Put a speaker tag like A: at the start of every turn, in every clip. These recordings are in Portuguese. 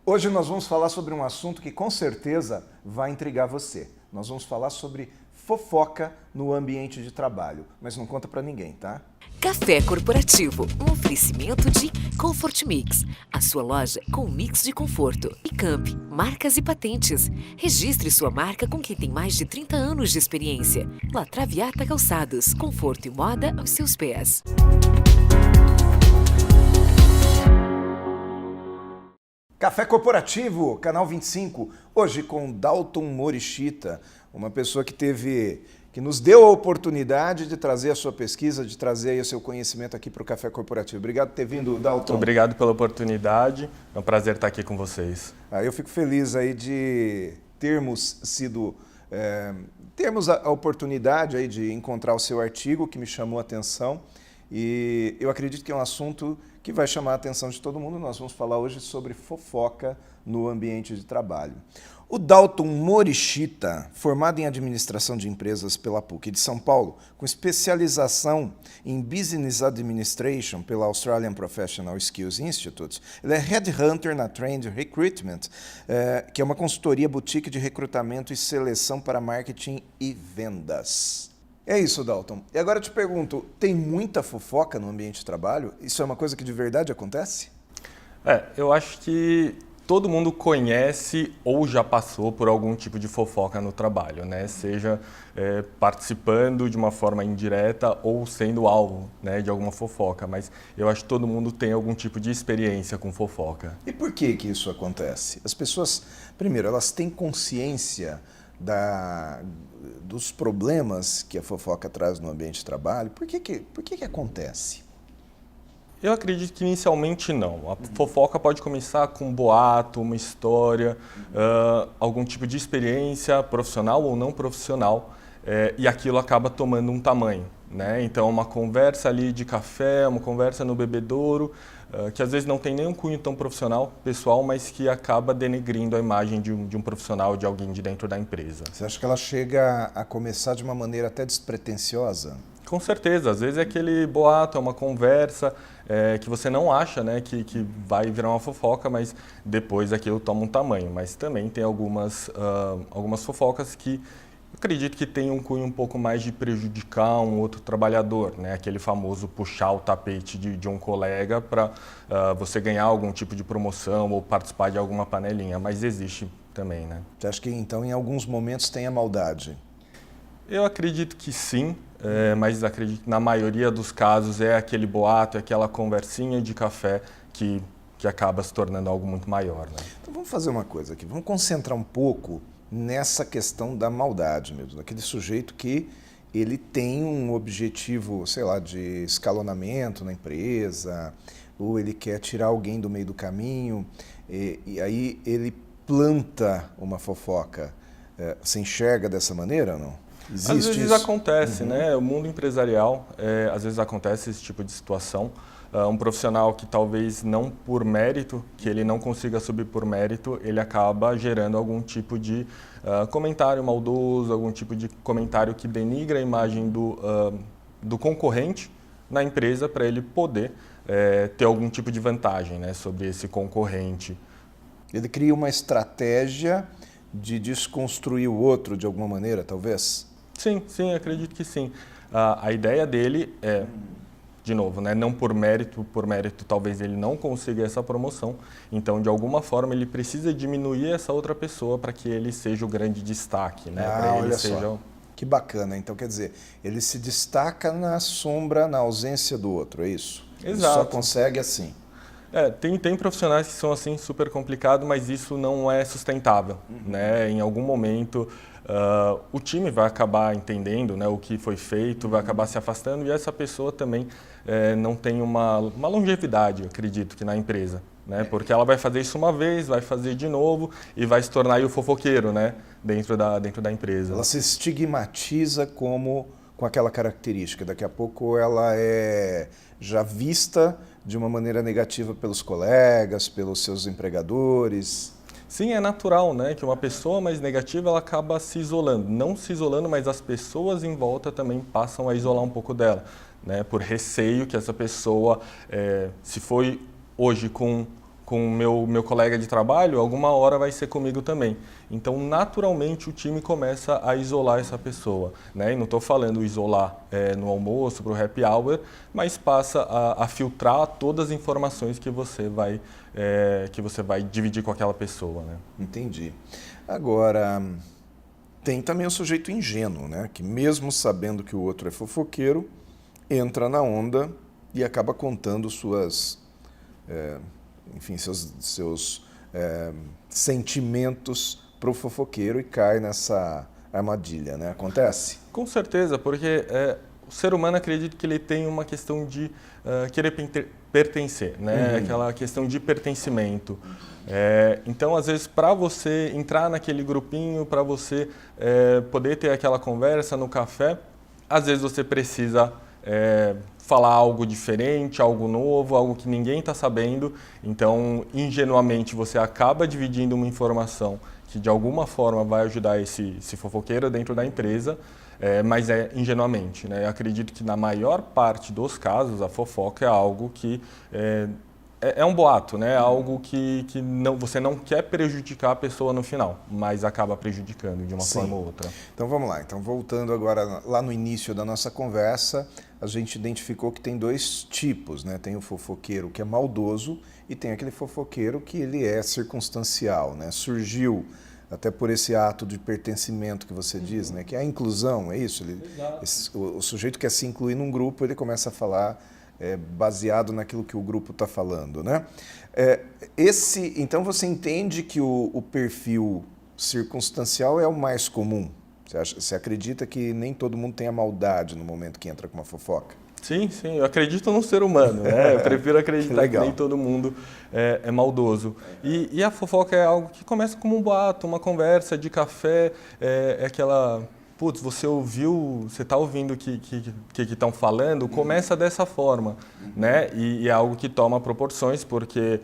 A: Hoje nós vamos falar sobre um assunto que com certeza vai intrigar você. Nós vamos falar sobre fofoca no ambiente de trabalho, mas não conta pra ninguém, tá?
B: Café Corporativo, um oferecimento de Comfort Mix, a sua loja com um mix de conforto. E Camp, marcas e patentes. Registre sua marca com quem tem mais de 30 anos de experiência. La Traviata Calçados, conforto e moda aos seus pés.
A: Café Corporativo, Canal 25, hoje com Dalton Morishita, uma pessoa que nos deu a oportunidade de trazer a sua pesquisa, de trazer aí o seu conhecimento aqui para o Café Corporativo. Obrigado por ter vindo, Dalton.
C: Obrigado pela oportunidade, é um prazer estar aqui com vocês.
A: Eu fico feliz aí de termos a oportunidade aí de encontrar o seu artigo que me chamou a atenção e eu acredito que é um assunto que vai chamar a atenção de todo mundo. Nós vamos falar hoje sobre fofoca no ambiente de trabalho. O Dalton Morishita, formado em administração de empresas pela PUC de São Paulo, com especialização em Business Administration pela Australian Professional Skills Institute, ele é Headhunter na Trend Recruitment, que é uma consultoria boutique de recrutamento e seleção para marketing e vendas. É isso, Dalton. E agora eu te pergunto, tem muita fofoca no ambiente de trabalho? Isso é uma coisa que de verdade acontece?
C: Eu acho que todo mundo conhece ou já passou por algum tipo de fofoca no trabalho, né? Seja participando de uma forma indireta ou sendo alvo, né, de alguma fofoca. Mas eu acho que todo mundo tem algum tipo de experiência com fofoca.
A: E por que isso acontece? As pessoas, primeiro, elas têm consciência dos problemas que a fofoca traz no ambiente de trabalho. Por que acontece?
C: Eu acredito que inicialmente não. A fofoca pode começar com um boato, uma história, algum tipo de experiência profissional ou não profissional, e aquilo acaba tomando um tamanho, né? Então, uma conversa ali de café, uma conversa no bebedouro, que às vezes não tem nem um cunho tão profissional, pessoal, mas que acaba denegrindo a imagem de um profissional, de alguém de dentro da empresa.
A: Você acha que ela chega a começar de uma maneira até despretensiosa?
C: Com certeza, às vezes é aquele boato, é uma conversa que você não acha, né, que vai virar uma fofoca, mas depois aquilo toma um tamanho. Mas também tem algumas fofocas que eu acredito que tem um cunho um pouco mais de prejudicar um outro trabalhador, né? Aquele famoso puxar o tapete de um colega para você ganhar algum tipo de promoção ou participar de alguma panelinha, mas existe também, né?
A: Você acha que então em alguns momentos tem a maldade?
C: Eu acredito que sim, mas acredito que na maioria dos casos é aquele boato, é aquela conversinha de café que acaba se tornando algo muito maior, né?
A: Então vamos fazer uma coisa aqui, vamos concentrar um pouco nessa questão da maldade mesmo, daquele sujeito que ele tem um objetivo, sei lá, de escalonamento na empresa, ou ele quer tirar alguém do meio do caminho, e aí ele planta uma fofoca. Você enxerga dessa maneira ou não? Existe
C: às vezes
A: isso?
C: acontece, né? O mundo empresarial, às vezes acontece esse tipo de situação. Um profissional que talvez não por mérito, que ele não consiga subir por mérito, ele acaba gerando algum tipo de comentário maldoso, algum tipo de comentário que denigra a imagem do concorrente na empresa para ele poder ter algum tipo de vantagem, né, sobre esse concorrente.
A: Ele cria uma estratégia de desconstruir o outro de alguma maneira, talvez?
C: Sim, acredito que sim. A ideia dele é, de novo, né, não por mérito talvez ele não consiga essa promoção, então de alguma forma ele precisa diminuir essa outra pessoa para que ele seja o grande destaque, né?
A: Olha só, que bacana, então quer dizer, ele se destaca na sombra, na ausência do outro, é isso?
C: Exato.
A: Ele só consegue assim.
C: Tem profissionais que são assim super complicados, mas isso não é sustentável, né? Em algum momento o time vai acabar entendendo, né, o que foi feito, vai acabar se afastando e essa pessoa também não tem uma longevidade, eu acredito, que na empresa, né? Porque ela vai fazer isso uma vez, vai fazer de novo e vai se tornar aí o fofoqueiro, né, dentro da empresa.
A: Ela se estigmatiza com aquela característica. Daqui a pouco ela é já vista de uma maneira negativa pelos colegas, pelos seus empregadores.
C: Sim, é natural, né, que uma pessoa mais negativa ela acaba se isolando. Não se isolando, mas as pessoas em volta também passam a isolar um pouco dela, né, por receio que essa pessoa, se foi hoje com com o meu colega de trabalho, alguma hora vai ser comigo também. Então, naturalmente, o time começa a isolar essa pessoa, né? E não estou falando isolar no almoço, para o happy hour, mas passa a filtrar todas as informações que você vai dividir com aquela pessoa, né?
A: Entendi. Agora, tem também o sujeito ingênuo, né? Que mesmo sabendo que o outro é fofoqueiro, entra na onda e acaba contando seus sentimentos para o fofoqueiro e cai nessa armadilha, né? Acontece?
C: Com certeza, porque o ser humano acredita que ele tem uma questão de querer pertencer, né? Aquela questão de pertencimento. Então, às vezes, para você entrar naquele grupinho, para você poder ter aquela conversa no café, às vezes você precisa falar algo diferente, algo novo, algo que ninguém está sabendo. Então, ingenuamente, você acaba dividindo uma informação que de alguma forma vai ajudar esse fofoqueiro dentro da empresa, mas ingenuamente, né? Eu acredito que na maior parte dos casos a fofoca é algo que é um boato, né? Algo que você não quer prejudicar a pessoa no final, mas acaba prejudicando de uma forma ou outra.
A: Então vamos lá. Então voltando agora lá no início da nossa conversa, a gente identificou que tem dois tipos, né? Tem o fofoqueiro que é maldoso e tem aquele fofoqueiro que ele é circunstancial, né? Surgiu até por esse ato de pertencimento que você diz, né? Que é a inclusão, é isso? O sujeito quer se incluir num grupo, ele começa a falar baseado naquilo que o grupo está falando, né? Então você entende que o perfil circunstancial é o mais comum? Você acredita que nem todo mundo tem a maldade no momento que entra com uma fofoca?
C: Sim, eu acredito no ser humano, né? Eu prefiro acreditar que nem todo mundo é maldoso. E a fofoca é algo que começa como um boato, uma conversa de café, aquela... Putz, você está ouvindo o que estão falando, começa dessa forma, né? E é algo que toma proporções, porque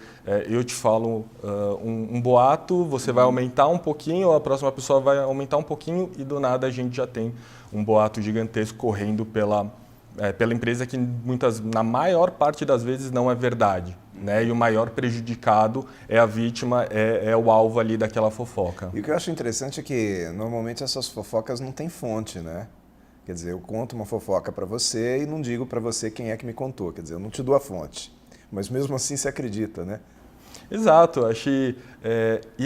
C: eu te falo um boato, você vai aumentar um pouquinho, a próxima pessoa vai aumentar um pouquinho e do nada a gente já tem um boato gigantesco correndo pela empresa que na maior parte das vezes não é verdade, né? E o maior prejudicado é a vítima, é o alvo ali daquela fofoca.
A: E o que eu acho interessante é que normalmente essas fofocas não têm fonte, né? Quer dizer, eu conto uma fofoca para você e não digo para você quem é que me contou, quer dizer, eu não te dou a fonte, mas mesmo assim você acredita, né?
C: Exato, acho que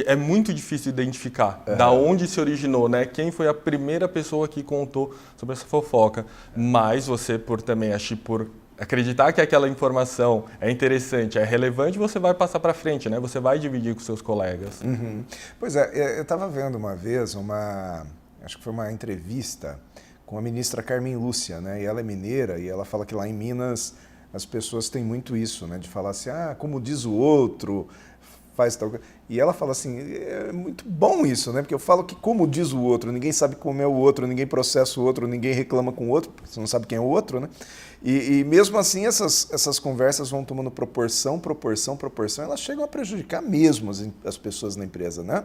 C: é muito difícil identificar da onde se originou, né? Quem foi a primeira pessoa que contou sobre essa fofoca. Mas você, por acreditar que aquela informação é interessante, é relevante, você vai passar para frente, né? Você vai dividir com seus colegas.
A: Pois é, eu estava vendo uma vez acho que foi uma entrevista com a ministra Carmen Lúcia, né? E ela é mineira e ela fala que lá em Minas as pessoas têm muito isso, né? De falar assim, como diz o outro, faz tal coisa. E ela fala assim, é muito bom isso, né? Porque eu falo que como diz o outro, ninguém sabe como é o outro, ninguém processa o outro, ninguém reclama com o outro, porque você não sabe quem é o outro, né? E mesmo assim essas conversas vão tomando proporção, elas chegam a prejudicar mesmo as pessoas na empresa, né?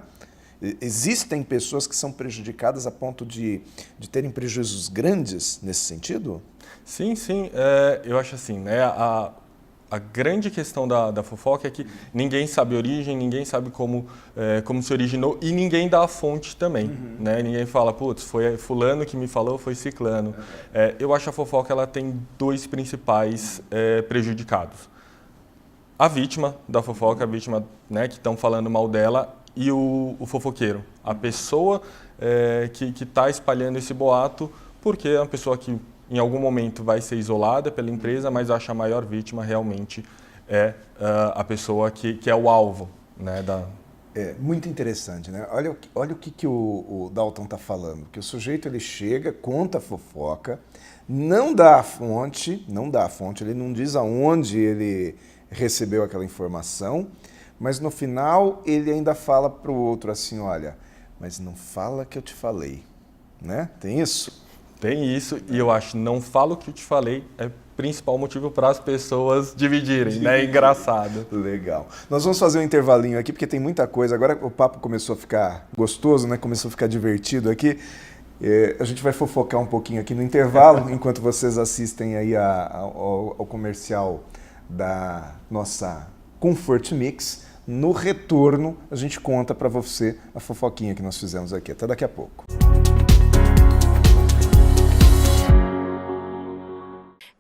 A: Existem pessoas que são prejudicadas a ponto de terem prejuízos grandes nesse sentido?
C: Sim, eu acho assim, né? A grande questão da fofoca é que ninguém sabe a origem, ninguém sabe como se originou e ninguém dá a fonte também, né? Ninguém fala, putz, foi fulano que me falou, foi ciclano. Eu acho que a fofoca ela tem dois principais prejudicados. A vítima da fofoca, a vítima, né, que estão falando mal dela, e o fofoqueiro, a pessoa que está espalhando esse boato, porque é uma pessoa que em algum momento vai ser isolada pela empresa, mas acho que a maior vítima realmente é a pessoa que é o alvo, né,
A: É muito interessante, né? Olha o que o Dalton está falando, que o sujeito ele chega, conta a fofoca, não dá a fonte, ele não diz aonde ele recebeu aquela informação, mas no final ele ainda fala para o outro assim, olha, mas não fala que eu te falei, né? Tem isso?
C: Tem isso, e eu acho, não falo o que eu te falei, é o principal motivo para as pessoas dividirem, né? É engraçado.
A: Legal. Nós vamos fazer um intervalinho aqui, porque tem muita coisa. Agora o papo começou a ficar gostoso, né? Começou a ficar divertido aqui. A gente vai fofocar um pouquinho aqui no intervalo, enquanto vocês assistem aí ao comercial da nossa Comfort Mix. No retorno, a gente conta para você a fofoquinha que nós fizemos aqui. Até daqui a pouco.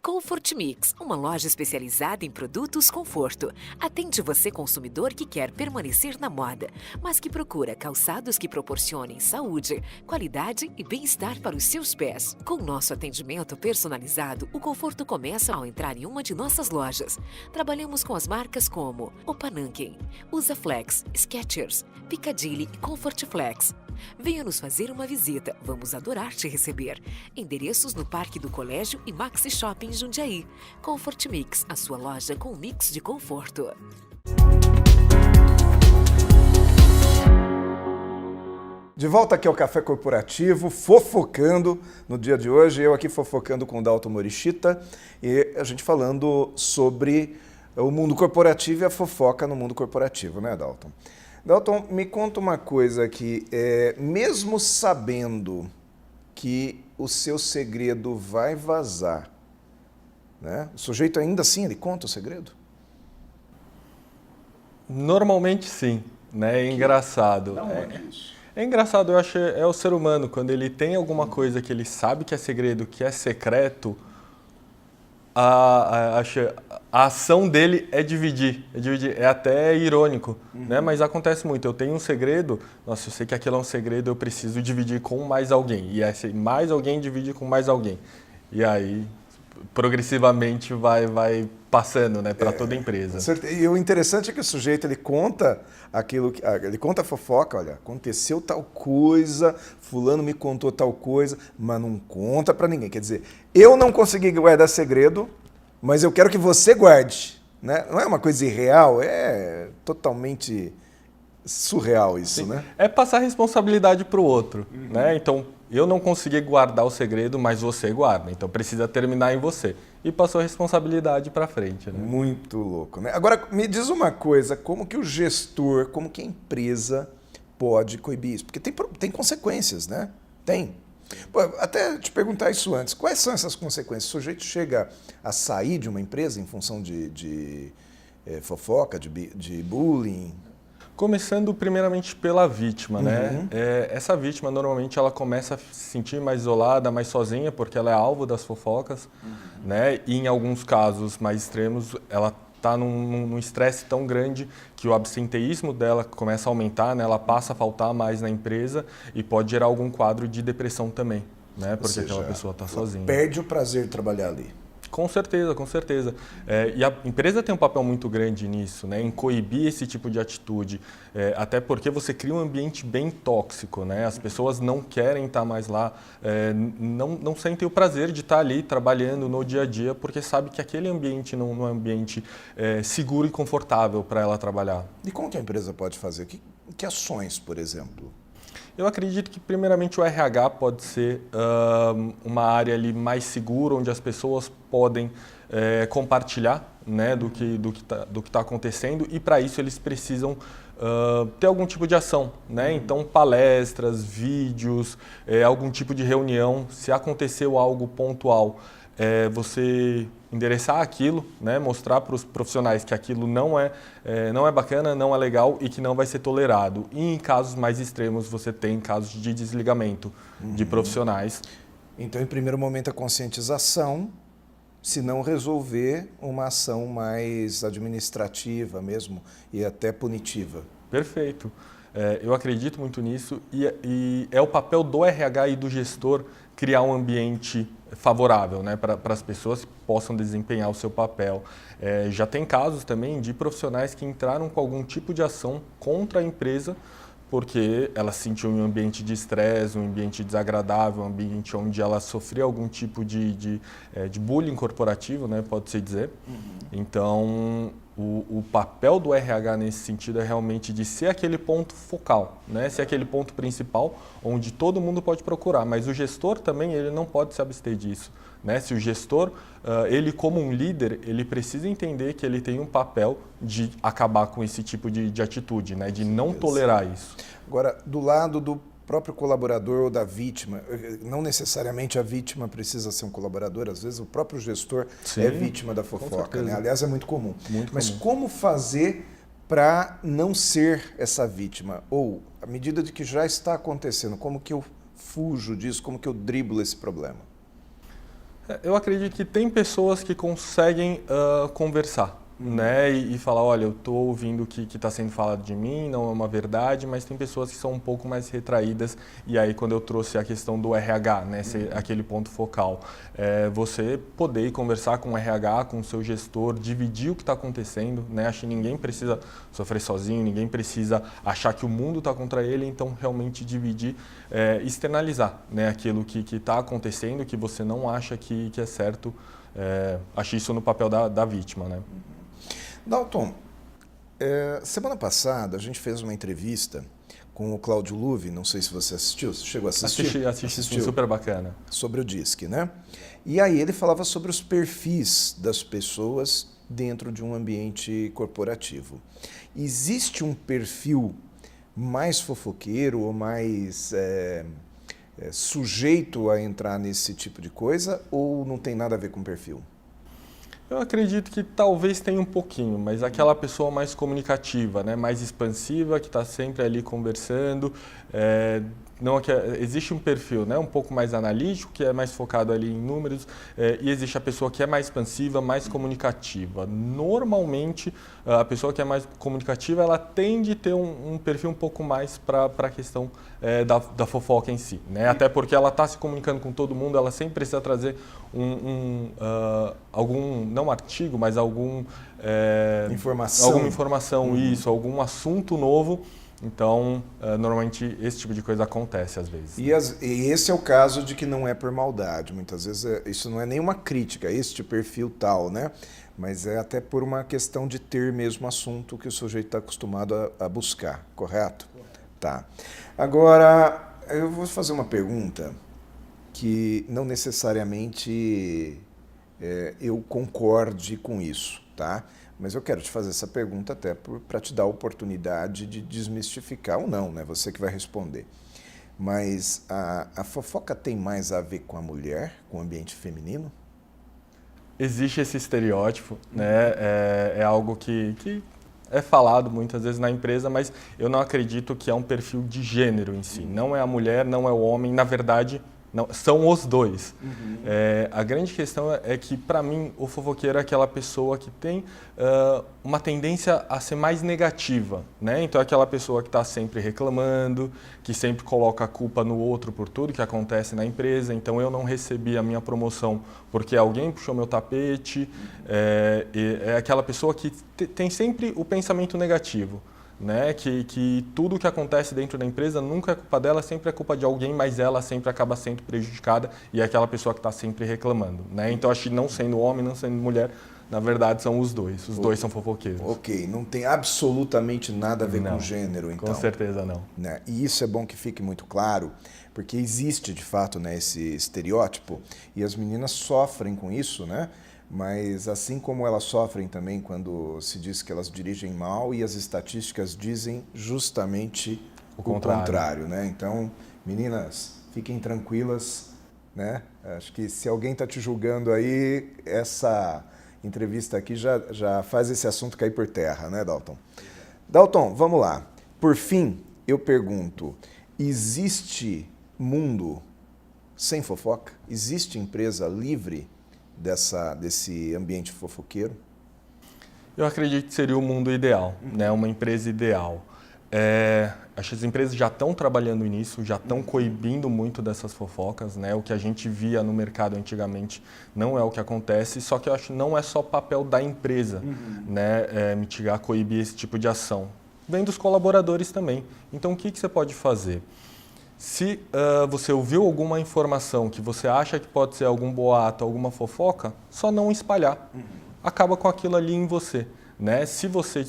B: Comfort Mix, uma loja especializada em produtos conforto. Atende você, consumidor, que quer permanecer na moda, mas que procura calçados que proporcionem saúde, qualidade e bem-estar para os seus pés. Com nosso atendimento personalizado, o conforto começa ao entrar em uma de nossas lojas. Trabalhamos com as marcas como Opananken, Usaflex, Skechers, Piccadilly e Comfort Flex. Venha nos fazer uma visita, vamos adorar te receber. Endereços no Parque do Colégio e Maxi Shopping Jundiaí. Comfort Mix, a sua loja com mix de conforto.
A: De volta aqui ao Café Corporativo, fofocando no dia de hoje. Eu aqui fofocando com o Dalton Morishita e a gente falando sobre o mundo corporativo e a fofoca no mundo corporativo, né, Dalton? Dalton, me conta uma coisa aqui, mesmo sabendo que o seu segredo vai vazar, né? O sujeito ainda assim, ele conta o segredo?
C: Normalmente sim, né? É engraçado. É engraçado, eu acho, é o ser humano, quando ele tem alguma coisa que ele sabe que é segredo, que é secreto, a ação dele é dividir, é até irônico, né? Mas acontece muito, eu tenho um segredo, nossa, eu sei que aquilo é um segredo, eu preciso dividir com mais alguém, e esse mais alguém divide com mais alguém, e aí progressivamente vai passando, né, para toda a empresa.
A: E o interessante é que o sujeito, ele conta aquilo, ele conta a fofoca, olha, aconteceu tal coisa, fulano me contou tal coisa, mas não conta para ninguém. Quer dizer, eu não consegui guardar segredo, mas eu quero que você guarde, né? Não é uma coisa irreal, é totalmente surreal isso,
C: Sim.
A: né?
C: É passar responsabilidade para o outro, né? Então, eu não consegui guardar o segredo, mas você guarda. Então, precisa terminar em você. E passou a responsabilidade para frente, né?
A: Muito louco, né? Agora, me diz uma coisa, como que o gestor, como que a empresa pode coibir isso? Porque tem consequências, né? Tem. Pô, até te perguntar isso antes, quais são essas consequências? O sujeito chega a sair de uma empresa em função de fofoca, de bullying?
C: Começando primeiramente pela vítima, né? Essa vítima normalmente ela começa a se sentir mais isolada, mais sozinha, porque ela é alvo das fofocas, né? E em alguns casos mais extremos, ela está num estresse tão grande que o absenteísmo dela começa a aumentar, né? Ela passa a faltar mais na empresa e pode gerar algum quadro de depressão também, né? Porque aquela pessoa está sozinha.
A: Perde o prazer de trabalhar ali.
C: Com certeza, com certeza. E a empresa tem um papel muito grande nisso, né, em coibir esse tipo de atitude, até porque você cria um ambiente bem tóxico, né? As pessoas não querem estar mais lá, não sentem o prazer de estar ali trabalhando no dia a dia, porque sabe que aquele ambiente não é um ambiente seguro e confortável para ela trabalhar.
A: E como que a empresa pode fazer? Que ações, por exemplo?
C: Eu acredito que, primeiramente, o RH pode ser uma área ali mais segura, onde as pessoas podem compartilhar, né, do que tá acontecendo, e, para isso, eles precisam ter algum tipo de ação, né? Então, palestras, vídeos, algum tipo de reunião. Se aconteceu algo pontual, você endereçar aquilo, né, mostrar para os profissionais que aquilo não é bacana, não é legal e que não vai ser tolerado. E em casos mais extremos, você tem casos de desligamento de profissionais.
A: Então, em primeiro momento, a conscientização, se não resolver uma ação mais administrativa mesmo e até punitiva.
C: Perfeito. Eu acredito muito nisso e é o papel do RH e do gestor criar um ambiente favorável, né, para as pessoas que possam desempenhar o seu papel. Já tem casos também de profissionais que entraram com algum tipo de ação contra a empresa porque ela se sentiu em um ambiente de estresse, um ambiente desagradável, um ambiente onde ela sofria algum tipo de bullying corporativo, né, pode-se dizer. Então, o papel do RH nesse sentido é realmente de ser aquele ponto focal, né, ser aquele ponto principal onde todo mundo pode procurar, mas o gestor também ele não pode se abster disso. Né? Se o gestor, ele como um líder, ele precisa entender que ele tem um papel de acabar com esse tipo de atitude, né? De não tolerar isso.
A: Agora, do lado do próprio colaborador ou da vítima, não necessariamente a vítima precisa ser um colaborador, às vezes o próprio gestor é vítima da fofoca, né? Aliás, é muito comum. Mas como fazer para não ser essa vítima? Ou, à medida de que já está acontecendo, como que eu fujo disso, como que eu driblo esse problema?
C: Eu acredito que tem pessoas que conseguem conversar, né? E falar, olha, eu estou ouvindo o que está sendo falado de mim, não é uma verdade, mas tem pessoas que são um pouco mais retraídas. E aí, quando eu trouxe a questão do RH, né, aquele ponto focal, você poder ir conversar com o RH, com o seu gestor, dividir o que está acontecendo, né? Acho que ninguém precisa sofrer sozinho, ninguém precisa achar que o mundo está contra ele, então realmente dividir, externalizar, né, aquilo que está acontecendo, que você não acha que é certo. Acho isso no papel da vítima, né?
A: Dalton, semana passada a gente fez uma entrevista com o Cláudio Luve, não sei se você assistiu, você chegou a assistir?
C: Assisti, super bacana.
A: Sobre o DISC, né? E aí ele falava sobre os perfis das pessoas dentro de um ambiente corporativo. Existe um perfil mais fofoqueiro ou mais sujeito a entrar nesse tipo de coisa ou não tem nada a ver com perfil?
C: Eu acredito que talvez tenha um pouquinho, mas aquela pessoa mais comunicativa, né, mais expansiva, que está sempre ali conversando. Existe um perfil, né, um pouco mais analítico, que é mais focado ali em números, e existe a pessoa que é mais expansiva, mais comunicativa. Normalmente, a pessoa que é mais comunicativa, ela tende a ter um perfil um pouco mais para a questão da fofoca em si, né? Até porque ela está se comunicando com todo mundo, ela sempre precisa trazer algum, não artigo, mas alguma informação, isso, algum assunto novo. Então, normalmente esse tipo de coisa acontece às vezes.
A: E esse é o caso de que não é por maldade. Muitas vezes isso não é nenhuma crítica, este perfil tal, né? Mas é até por uma questão de ter mesmo assunto que o sujeito está acostumado a buscar, correto? Tá. Agora, eu vou fazer uma pergunta que não necessariamente eu concorde com isso, tá? Mas eu quero te fazer essa pergunta até para te dar a oportunidade de desmistificar ou não, né? Você que vai responder. Mas a fofoca tem mais a ver com a mulher, com o ambiente feminino?
C: Existe esse estereótipo, né? É algo que é falado muitas vezes na empresa, mas eu não acredito que é um perfil de gênero em si. Não é a mulher, não é o homem, na verdade, não, são os dois. A grande questão é que, para mim, o fofoqueiro é aquela pessoa que tem uma tendência a ser mais negativa, né? Então, é aquela pessoa que está sempre reclamando, que sempre coloca a culpa no outro por tudo que acontece na empresa. Então, eu não recebi a minha promoção porque alguém puxou meu tapete. É aquela pessoa que tem sempre o pensamento negativo, né? Que tudo que acontece dentro da empresa nunca é culpa dela, sempre é culpa de alguém, mas ela sempre acaba sendo prejudicada e é aquela pessoa que está sempre reclamando, né? Então, acho que não sendo homem, não sendo mulher, na verdade são os dois. Os dois são fofoqueiros.
A: Ok, não tem absolutamente nada a ver com gênero, então.
C: Com certeza não.
A: Né? E isso é bom que fique muito claro, porque existe de fato, né, esse estereótipo e as meninas sofrem com isso, né? Mas assim como elas sofrem também quando se diz que elas dirigem mal e as estatísticas dizem justamente o contrário, né? Então, meninas, fiquem tranquilas, né? Acho que se alguém está te julgando aí, essa entrevista aqui já faz esse assunto cair por terra, né, Dalton? Dalton, vamos lá. Por fim, eu pergunto, existe mundo sem fofoca? Existe empresa livre desse ambiente fofoqueiro?
C: Eu acredito que seria o mundo ideal, né? Uma empresa ideal. Acho que as empresas já estão trabalhando nisso, já estão coibindo muito dessas fofocas, né? O que a gente via no mercado antigamente não é o que acontece, só que eu acho que não é só papel da empresa, né? Mitigar, coibir esse tipo de ação. Vem dos colaboradores também. Então, o que você pode fazer? Se você ouviu alguma informação que você acha que pode ser algum boato, alguma fofoca, só não espalhar. Acaba com aquilo ali em você, né? Se você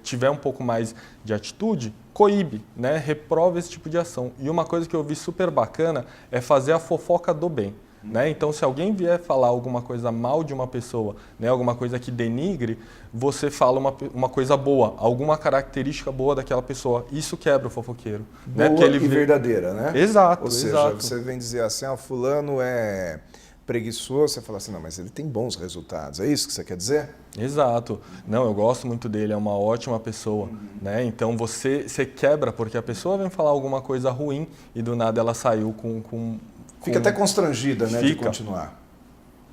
C: tiver um pouco mais de atitude, coíbe, né? Reprova esse tipo de ação. E uma coisa que eu vi super bacana é fazer a fofoca do bem. né? Então, se alguém vier falar alguma coisa mal de uma pessoa, né, alguma coisa que denigre, você fala uma coisa boa, alguma característica boa daquela pessoa. Isso quebra o fofoqueiro.
A: Boa,
C: né? Porque ele
A: e verdadeira, né?
C: Exato,
A: Ou seja,
C: exato.
A: você vem dizer assim, fulano é preguiçoso, você fala assim, não, mas ele tem bons resultados. É isso que você quer dizer?
C: Exato. Não, eu gosto muito dele, é uma ótima pessoa, né? Então você quebra porque a pessoa vem falar alguma coisa ruim e do nada ela saiu com
A: Fica até constrangida, né, de
C: Fica.
A: continuar.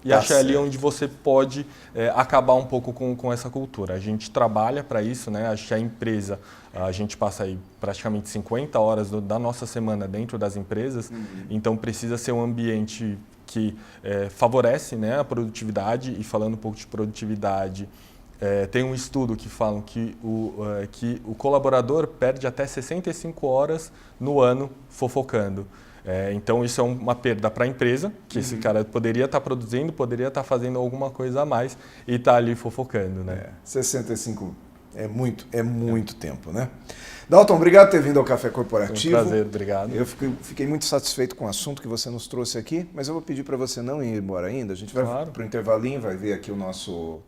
C: E
A: Tá
C: acho que é ali
A: certo.
C: onde você pode acabar um pouco com essa cultura. A gente trabalha para isso, né? Acho que a empresa, a gente passa aí praticamente 50 horas da nossa semana dentro das empresas, então precisa ser um ambiente que favorece, né, a produtividade. E falando um pouco de produtividade, tem um estudo que fala que o colaborador perde até 65 horas no ano fofocando. Então isso é uma perda para a empresa, que esse cara poderia estar produzindo, poderia estar fazendo alguma coisa a mais e está ali fofocando, né?
A: 65 é muito tempo, né? Dalton, obrigado por ter vindo ao Café Corporativo.
C: Foi um prazer, obrigado.
A: Eu fiquei muito satisfeito com o assunto que você nos trouxe aqui, mas eu vou pedir para você não ir embora ainda. A gente vai para o intervalinho, vai ver aqui o nosso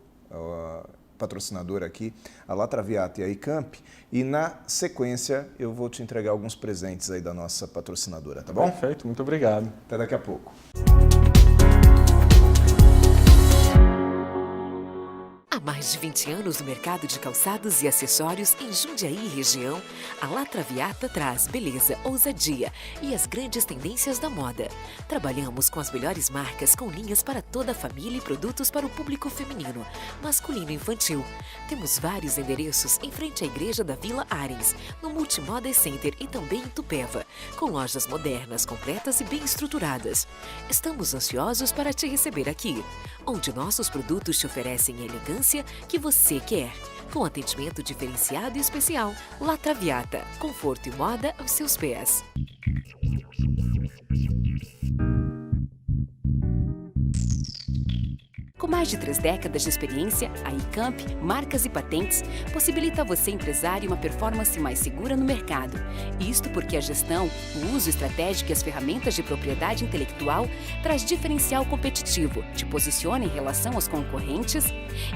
A: patrocinador aqui, a La Traviata e a Icamp, e na sequência eu vou te entregar alguns presentes aí da nossa patrocinadora, tá bom?
C: Perfeito, muito obrigado.
A: Até daqui a pouco.
B: Há mais de 20 anos no mercado de calçados e acessórios em Jundiaí e região, a La Traviata traz beleza, ousadia e as grandes tendências da moda. Trabalhamos com as melhores marcas com linhas para toda a família e produtos para o público feminino, masculino e infantil. Temos vários endereços em frente à igreja da Vila Arens, no Multimoda Center e também em Tupéva, com lojas modernas, completas e bem estruturadas. Estamos ansiosos para te receber aqui, onde nossos produtos te oferecem a elegância que você quer, com atendimento diferenciado e especial. La Traviata, conforto e moda aos seus pés. Com mais de 3 décadas de experiência, a Icamp, marcas e patentes, possibilita a você, empresário, uma performance mais segura no mercado. Isto porque a gestão, o uso estratégico e as ferramentas de propriedade intelectual traz diferencial competitivo, te posiciona em relação aos concorrentes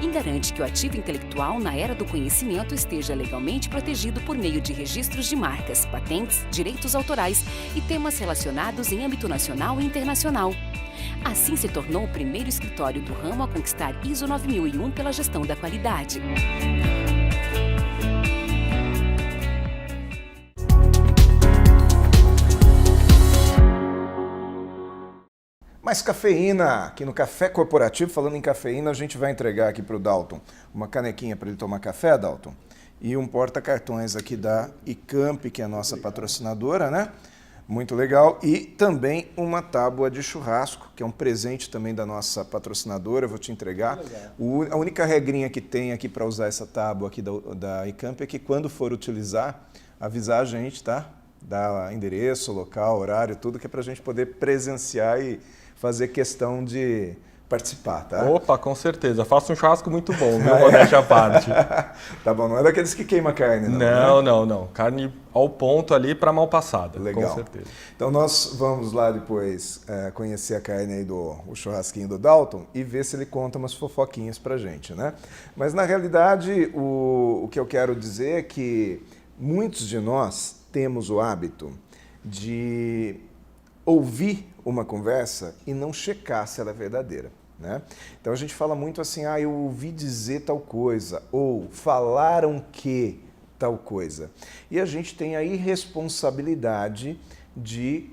B: e garante que o ativo intelectual na era do conhecimento esteja legalmente protegido por meio de registros de marcas, patentes, direitos autorais e temas relacionados em âmbito nacional e internacional. Assim se tornou o primeiro escritório do ramo a conquistar ISO 9001 pela gestão da qualidade.
A: Mais cafeína aqui no Café Corporativo. Falando em cafeína, a gente vai entregar aqui para o Dalton uma canequinha para ele tomar café, Dalton, e um porta-cartões aqui da Icamp, que é a nossa patrocinadora, né? Muito legal. E também uma tábua de churrasco, que é um presente também da nossa patrocinadora. Eu vou te entregar. A única regrinha que tem aqui para usar essa tábua aqui da Icamp é que quando for utilizar, avisar a gente, tá? Dar endereço, local, horário, tudo, que é para a gente poder presenciar e fazer questão de participar, tá?
C: Opa, com certeza. Faço um churrasco muito bom, meu modéstia à parte.
A: Tá bom, não é daqueles que queima carne, não,
C: Não,
A: né?
C: não. Carne ao ponto ali para mal passada,
A: Legal.
C: com certeza.
A: Então nós vamos lá depois conhecer a carne aí o churrasquinho do Dalton e ver se ele conta umas fofoquinhas pra gente, né? Mas na realidade o que eu quero dizer é que muitos de nós temos o hábito de ouvir uma conversa e não checar se ela é verdadeira, né? Então a gente fala muito assim, eu ouvi dizer tal coisa, ou falaram que tal coisa. E a gente tem a irresponsabilidade de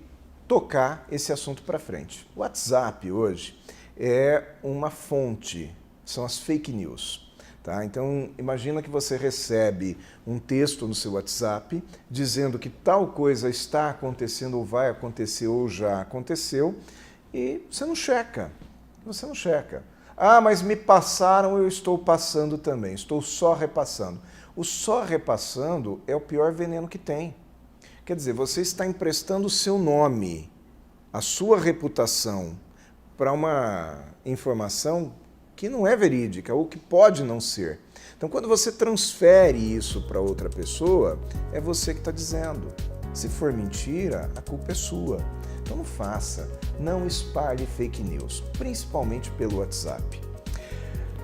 A: tocar esse assunto para frente. O WhatsApp hoje é uma fonte, são as fake news. Tá? Então, imagina que você recebe um texto no seu WhatsApp dizendo que tal coisa está acontecendo ou vai acontecer ou já aconteceu e você não checa. Você não checa. Mas me passaram, eu estou passando também. Estou só repassando. O só repassando é o pior veneno que tem. Quer dizer, você está emprestando o seu nome, a sua reputação para uma informação que não é verídica ou que pode não ser. Então, quando você transfere isso para outra pessoa, é você que está dizendo. Se for mentira, a culpa é sua. Então não faça, não espalhe fake news, principalmente pelo WhatsApp.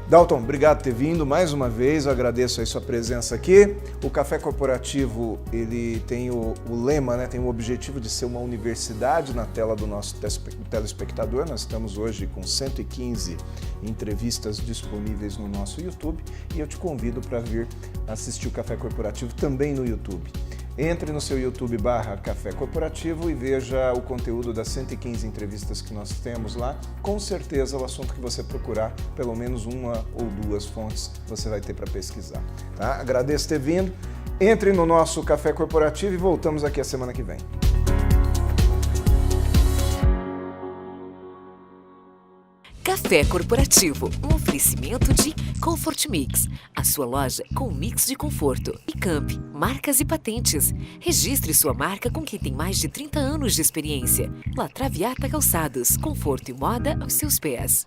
A: Dalton, obrigado por ter vindo mais uma vez, eu agradeço a sua presença aqui. O Café Corporativo, ele tem o lema, né, tem o objetivo de ser uma universidade na tela do nosso telespectador. Nós estamos hoje com 115 entrevistas disponíveis no nosso YouTube e eu te convido para vir assistir o Café Corporativo também no YouTube. Entre no seu YouTube /Café Corporativo e veja o conteúdo das 115 entrevistas que nós temos lá. Com certeza o assunto que você procurar, pelo menos uma ou duas fontes você vai ter para pesquisar. Tá? Agradeço ter vindo. Entre no nosso Café Corporativo e voltamos aqui a semana que vem.
B: Café Corporativo, um oferecimento de Comfort Mix, a sua loja com mix de conforto, e Camp, marcas e patentes. Registre sua marca com quem tem mais de 30 anos de experiência. La Traviata Calçados, conforto e moda aos seus pés.